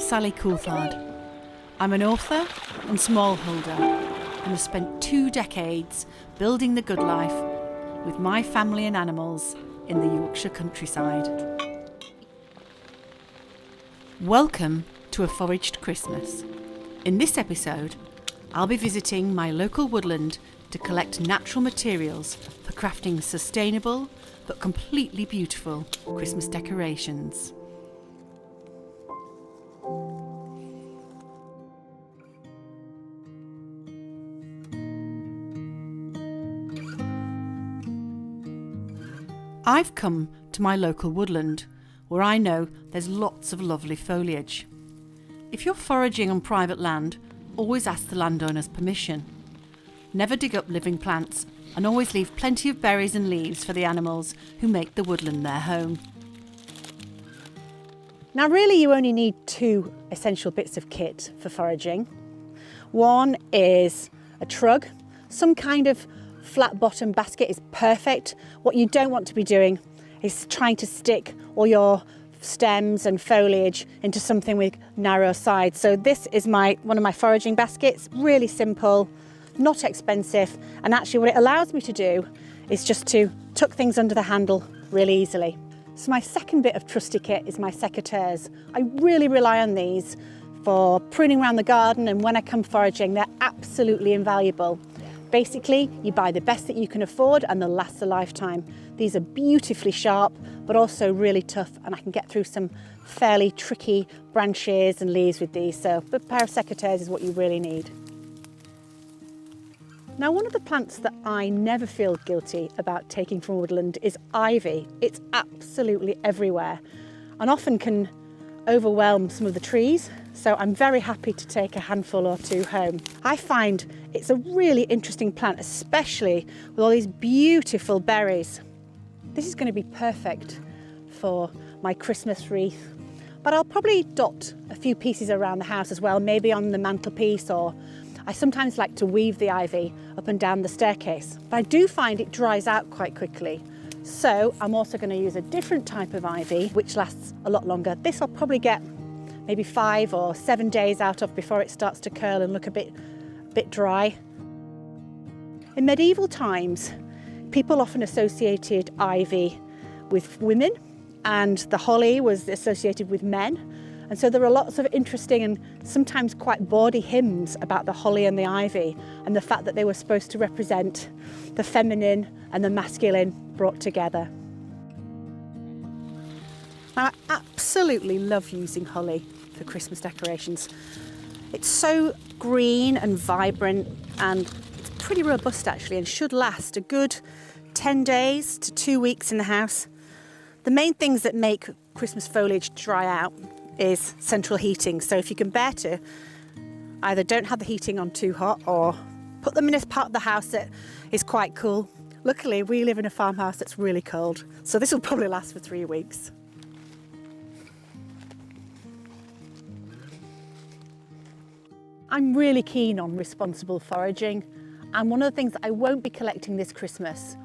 Sally Coulthard. I'm an author and smallholder and have spent 2 decades building the good life with my family and animals in the Yorkshire countryside. Welcome to A Foraged Christmas. In this episode, I'll be visiting my local woodland to collect natural materials for crafting sustainable but completely beautiful Christmas decorations. I've come to my local woodland, where I know there's lots of lovely foliage. If you're foraging on private land, always ask the landowner's permission. Never dig up living plants, and always leave plenty of berries and leaves for the animals who make the woodland their home. Now really you only need 2 essential bits of kit for foraging. One is a trug. Some kind of flat bottom basket is perfect. What you don't want to be doing is trying to stick all your stems and foliage into something with narrow sides. So this is one of my foraging baskets, really simple, not expensive, and actually what it allows me to do is just to tuck things under the handle really easily. So my second bit of trusty kit is my secateurs. I really rely on these for pruning around the garden, and when I come foraging they're absolutely invaluable. Basically, you buy the best that you can afford and they'll last a lifetime. These are beautifully sharp, but also really tough, and I can get through some fairly tricky branches and leaves with these. So a pair of secateurs is what you really need. Now, one of the plants that I never feel guilty about taking from woodland is ivy. It's absolutely everywhere and often can overwhelm some of the trees. So I'm very happy to take a handful or 2 home. I find it's a really interesting plant, especially with all these beautiful berries. This is going to be perfect for my Christmas wreath, but I'll probably dot a few pieces around the house as well, maybe on the mantelpiece, or I sometimes like to weave the ivy up and down the staircase. But I do find it dries out quite quickly. So I'm also going to use a different type of ivy, which lasts a lot longer. This I'll probably get maybe 5 or 7 days out of before it starts to curl and look a bit dry. In medieval times, people often associated ivy with women, and the holly was associated with men. And so there are lots of interesting and sometimes quite bawdy hymns about the holly and the ivy, and the fact that they were supposed to represent the feminine and the masculine brought together. I absolutely love using holly for Christmas decorations. It's so green and vibrant, and it's pretty robust actually, and should last a good 10 days to 2 weeks in the house. The main things that make Christmas foliage dry out is central heating. So if you can bear to, either don't have the heating on too hot or put them in a part of the house that is quite cool. Luckily, we live in a farmhouse that's really cold, so this will probably last for 3 weeks. I'm really keen on responsible foraging, and one of the things that I won't be collecting this Christmas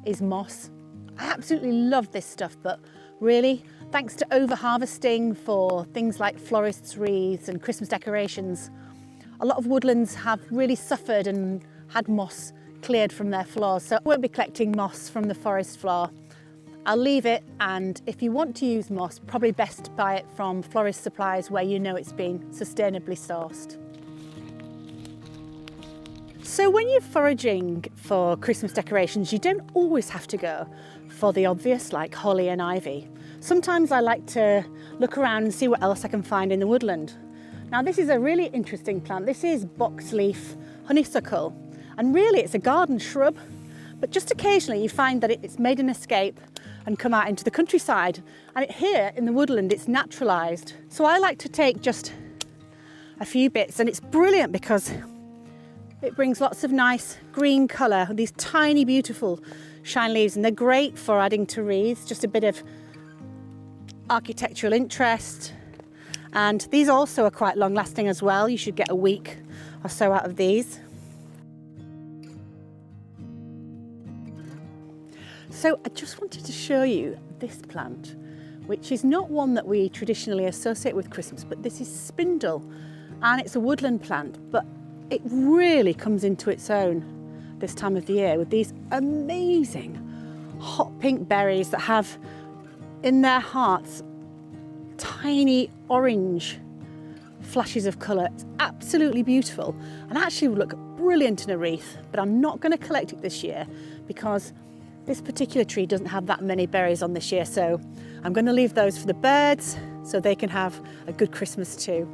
is moss. I absolutely love this stuff, but really, thanks to over-harvesting for things like florists' wreaths and Christmas decorations, a lot of woodlands have really suffered and had moss cleared from their floors. So I won't be collecting moss from the forest floor. I'll leave it, and if you want to use moss, probably best to buy it from florist supplies where you know it's been sustainably sourced. So when you're foraging for Christmas decorations, you don't always have to go for the obvious like holly and ivy. Sometimes I like to look around and see what else I can find in the woodland. Now this is a really interesting plant. This is boxleaf honeysuckle, and really it's a garden shrub, but just occasionally you find that it's made an escape and come out into the countryside, and here in the woodland it's naturalised. So I like to take just a few bits, and it's brilliant because it brings lots of nice green colour, these tiny beautiful shine leaves, and they're great for adding to wreaths, just a bit of architectural interest. And these also are quite long lasting as well. You should get a week or so out of these. So I just wanted to show you this plant, which is not one that we traditionally associate with Christmas, but this is spindle, and it's a woodland plant, but it really comes into its own this time of the year with these amazing hot pink berries that have in their hearts tiny orange flashes of colour. It's absolutely beautiful and actually would look brilliant in a wreath, but I'm not going to collect it this year because this particular tree doesn't have that many berries on this year, so I'm going to leave those for the birds so they can have a good Christmas too.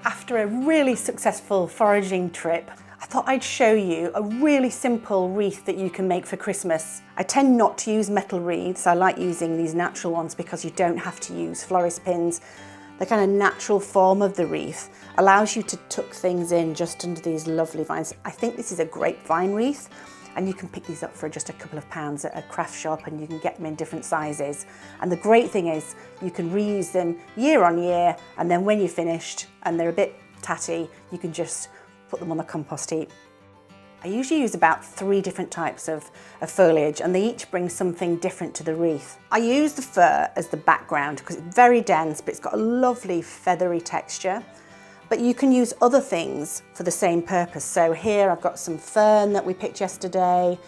After a really successful foraging trip, I thought I'd show you a really simple wreath that you can make for Christmas. I tend not to use metal wreaths. I like using these natural ones because you don't have to use florist pins. The kind of natural form of the wreath allows you to tuck things in just under these lovely vines. I think this is a grapevine wreath, and you can pick these up for just a couple of pounds at a craft shop, and you can get them in different sizes. And the great thing is you can reuse them year on year, and then when you're finished and they're a bit tatty, you can just put them on the compost heap. I usually use about 3 different types of foliage, and they each bring something different to the wreath. I use the fir as the background because it's very dense, but it's got a lovely feathery texture. But you can use other things for the same purpose. So here I've got some fern that we picked yesterday.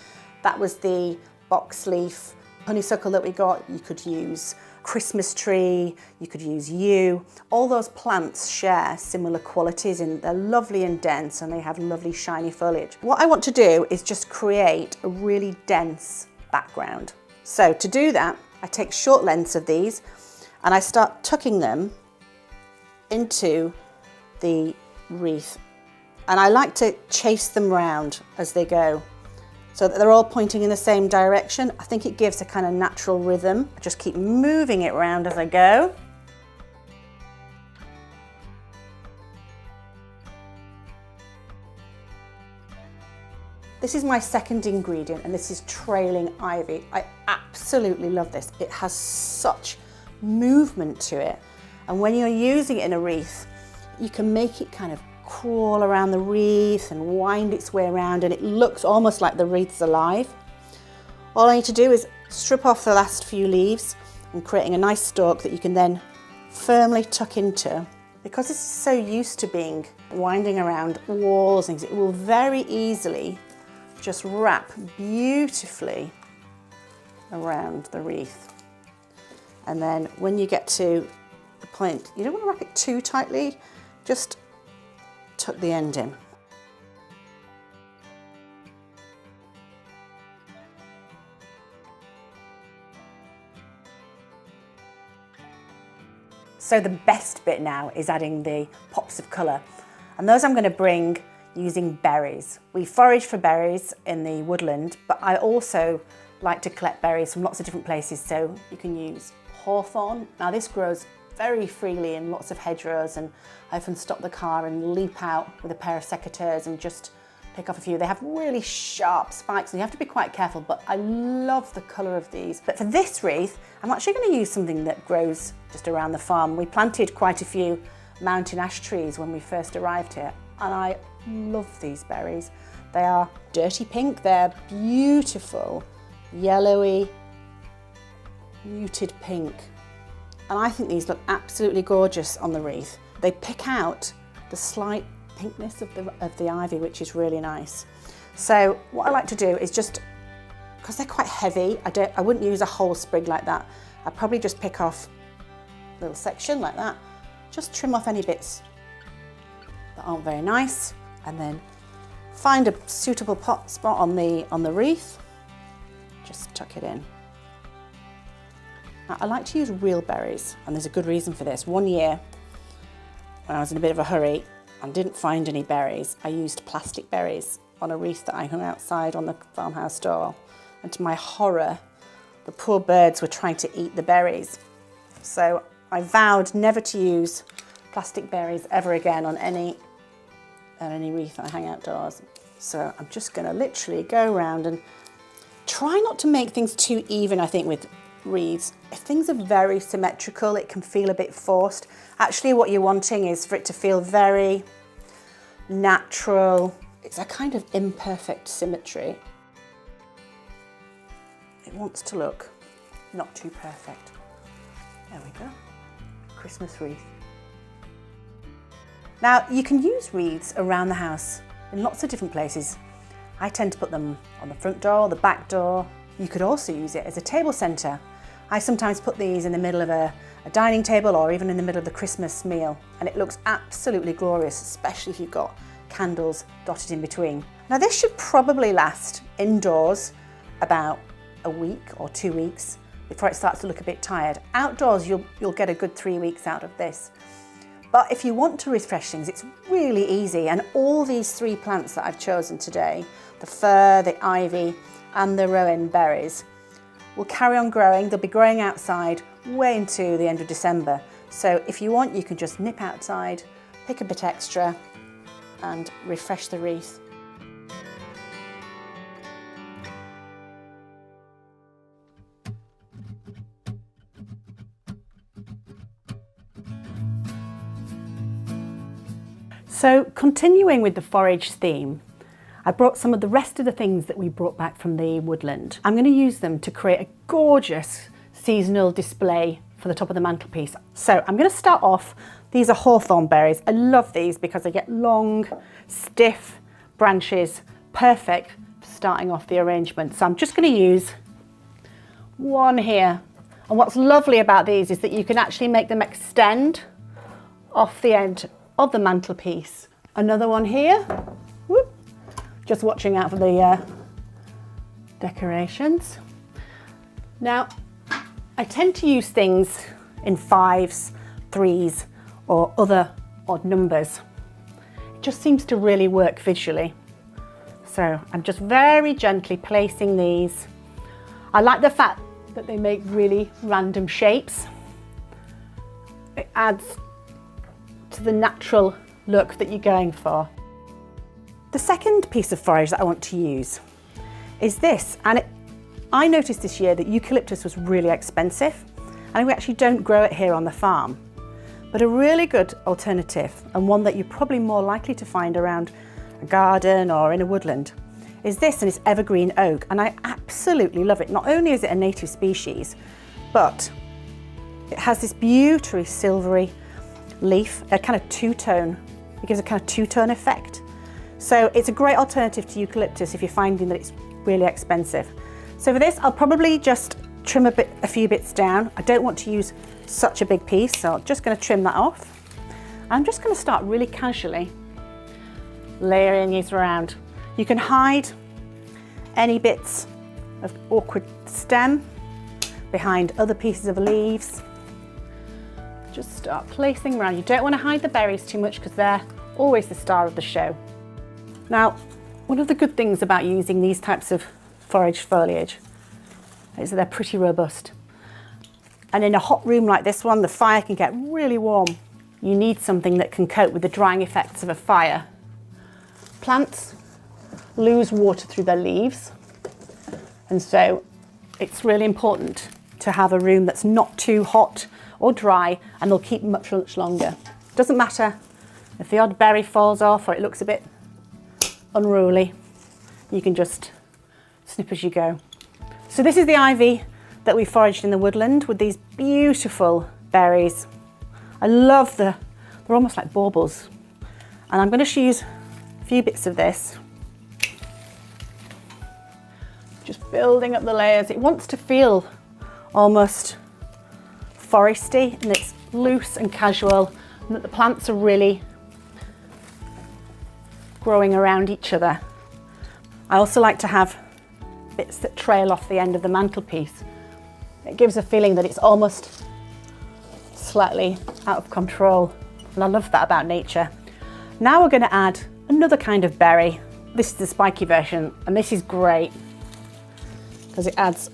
That was the box leaf honeysuckle that we got. You could use Christmas tree, you could use yew. All those plants share similar qualities, and they're lovely and dense, and they have lovely shiny foliage. What I want to do is just create a really dense background. So to do that, I take short lengths of these and I start tucking them into the wreath, and I like to chase them round as they go so that they're all pointing in the same direction. I think it gives a kind of natural rhythm. I just keep moving it around as I go. This is my second ingredient, and this is trailing ivy. I absolutely love this. It has such movement to it, and when you're using it in a wreath, you can make it kind of crawl around the wreath and wind its way around, and it looks almost like the wreath's alive. All I need to do is strip off the last few leaves and creating a nice stalk that you can then firmly tuck into. Because this is so used to being winding around walls and things, it will very easily just wrap beautifully around the wreath. And then when you get to the point, you don't want to wrap it too tightly, just tuck the end in. So the best bit now is adding the pops of colour, and those I'm going to bring using berries. We forage for berries in the woodland, but I also like to collect berries from lots of different places, so you can use hawthorn. Now this grows very freely in lots of hedgerows, and I often stop the car and leap out with a pair of secateurs and just pick off a few. They have really sharp spikes and you have to be quite careful, but I love the colour of these. But for this wreath, I'm actually going to use something that grows just around the farm. We planted quite a few mountain ash trees when we first arrived here, and I love these berries. They are dirty pink, they're beautiful, yellowy, muted pink. And I think these look absolutely gorgeous on the wreath. They pick out the slight pinkness of the ivy, which is really nice. So what I like to do is just, because they're quite heavy, I wouldn't use a whole sprig like that. I'd probably just pick off a little section like that, just trim off any bits that aren't very nice, and then find a suitable spot on the wreath, just tuck it in. Now, I like to use real berries, and there's a good reason for this. One year, when I was in a bit of a hurry and didn't find any berries, I used plastic berries on a wreath that I hung outside on the farmhouse door. And to my horror, the poor birds were trying to eat the berries. So I vowed never to use plastic berries ever again on any wreath I hang outdoors. So I'm just going to literally go around and try not to make things too even, I think, with wreaths. If things are very symmetrical, it can feel a bit forced. Actually, what you're wanting is for it to feel very natural. It's a kind of imperfect symmetry. It wants to look not too perfect. There we go. Christmas wreath. Now, you can use wreaths around the house in lots of different places. I tend to put them on the front door, the back door. You could also use it as a table centre. I sometimes put these in the middle of a dining table or even in the middle of the Christmas meal, and it looks absolutely glorious, especially if you've got candles dotted in between. Now, this should probably last indoors about a week or 2 weeks before it starts to look a bit tired. Outdoors, you'll get a good 3 weeks out of this. But if you want to refresh things, it's really easy. And all these 3 plants that I've chosen today, the fir, the ivy, and the rowan berries, will carry on growing. They'll be growing outside way into the end of December. So if you want, you can just nip outside, pick a bit extra, and refresh the wreath. So continuing with the forage theme, I brought some of the rest of the things that we brought back from the woodland. I'm going to use them to create a gorgeous seasonal display for the top of the mantelpiece. So I'm going to start off, these are hawthorn berries. I love these because they get long, stiff branches, perfect for starting off the arrangement. So I'm just going to use one here. And what's lovely about these is that you can actually make them extend off the end of the mantelpiece. Another one here. Whoop. Just watching out for the decorations. Now, I tend to use things in 5s, 3s, or other odd numbers. It just seems to really work visually. So I'm just very gently placing these. I like the fact that they make really random shapes. It adds to the natural look that you're going for. The second piece of forage that I want to use is this, and I noticed this year that eucalyptus was really expensive, and we actually don't grow it here on the farm. But a really good alternative, and one that you're probably more likely to find around a garden or in a woodland, is this, and it's evergreen oak, and I absolutely love it. Not only is it a native species, but it has this beautifully silvery leaf, a kind of two-tone. It gives a kind of two-tone effect. So it's a great alternative to eucalyptus if you're finding that it's really expensive. So for this, I'll probably just trim a few bits down. I don't want to use such a big piece, so I'm just going to trim that off. I'm just going to start really casually layering these around. You can hide any bits of awkward stem behind other pieces of leaves. Just start placing around. You don't want to hide the berries too much because they're always the star of the show. Now, one of the good things about using these types of foraged foliage is that they're pretty robust. And in a hot room like this one, the fire can get really warm. You need something that can cope with the drying effects of a fire. Plants lose water through their leaves, and so it's really important to have a room that's not too hot or dry, and they'll keep much, much longer. Doesn't matter if the odd berry falls off or it looks a bit unruly, you can just snip as you go. So this is the ivy that we foraged in the woodland with these beautiful berries. I love they're almost like baubles. And I'm going to use a few bits of this. Just building up the layers. It wants to feel almost foresty, and it's loose and casual, and that the plants are really growing around each other. I also like to have bits that trail off the end of the mantelpiece. It gives a feeling that it's almost slightly out of control, and I love that about nature. Now we're going to add another kind of berry. This is the spiky version, and this is great because it adds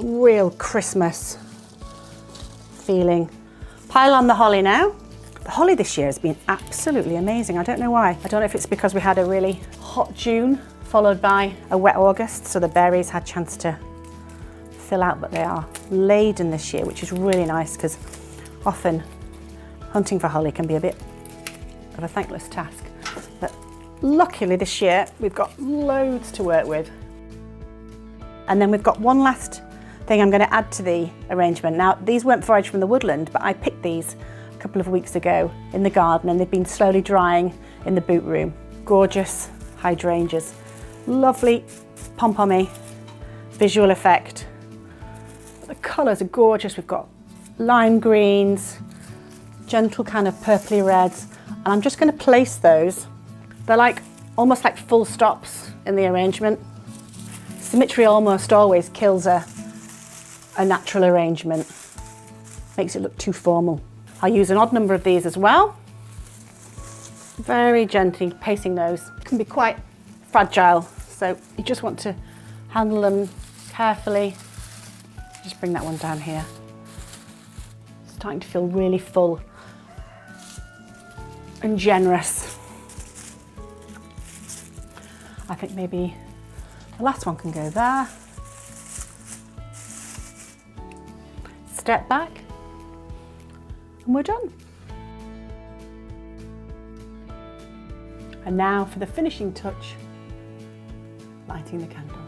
real Christmas feeling. Pile on the holly now. The holly this year has been absolutely amazing. I don't know why. I don't know if it's because we had a really hot June followed by a wet August, so the berries had a chance to fill out, but they are laden this year, which is really nice because often hunting for holly can be a bit of a thankless task. But luckily this year we've got loads to work with. And then we've got one last thing I'm going to add to the arrangement. Now, these weren't foraged from the woodland, but I picked these a couple of weeks ago in the garden and they've been slowly drying in the boot room. Gorgeous hydrangeas. Lovely pom-pommy visual effect. The colours are gorgeous. We've got lime greens, gentle kind of purpley reds, and I'm just going to place those. They're like almost like full stops in the arrangement. Symmetry almost always kills a natural arrangement, makes it look too formal. I'll use an odd number of these as well. Very gently pacing those. Can be quite fragile, so you just want to handle them carefully. Just bring that one down here. It's starting to feel really full and generous. I think maybe the last one can go there. Step back and we're done. And now for the finishing touch, lighting the candle.